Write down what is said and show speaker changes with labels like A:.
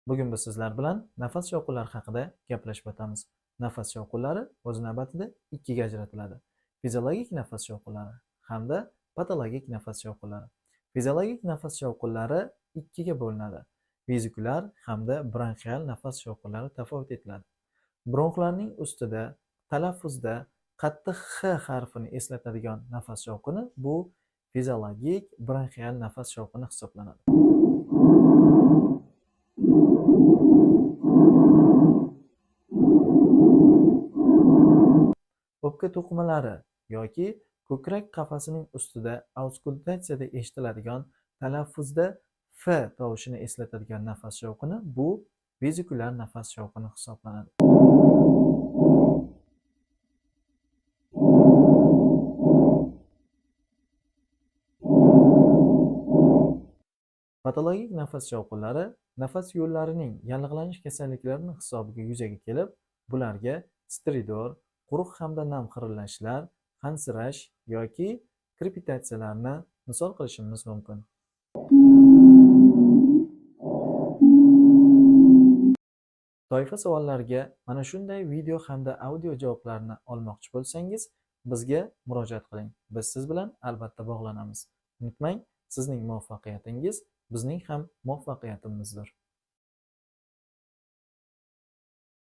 A: Bugun biz sizlar bilan nafas shovqinlari haqida gaplashib o'tamiz. Nafas shovqinlari o'z navbatida ikkiga ajratiladi: fiziologik nafas shovqinlari hamda patologik nafas shovqinlari. Fiziologik nafas shovqinlari ikkiga bo'linadi: vezikulyar hamda bronxial nafas shovqinlari tafovut etiladi. Bronxlarning ustida talaffuzda qattiq X harfini eslatadigan nafas shovqini bu fiziologik bronxial nafas shovqini hisoblanadi. O'pka to'qimalari yoki ko'krak qafasining ustida auskultatsiyada eshitiladigan talaffuzda F tovushini eslatadigan nafas shovqini bu vezikulyar nafas shovqini hisoblanadi. Patologik nafas shovqinlari nafas yo'llarining yallig'lanish kasalliklarini hisobiga yuzaga kelib, bularga stridor, quruq hamda nam xirillashlar, hansirash yoki krepitatsiyalarni misol qilishimiz mumkin. Toifa savollariga mana shunday video hamda audio javoblarni olmoqchi bo'lsangiz, bizga murojaat qiling. Biz siz bilan albatta bog'lanamiz. Unutmang, sizning muvaffaqiyatingiz bizning ham muvaffaqiyatimizdir.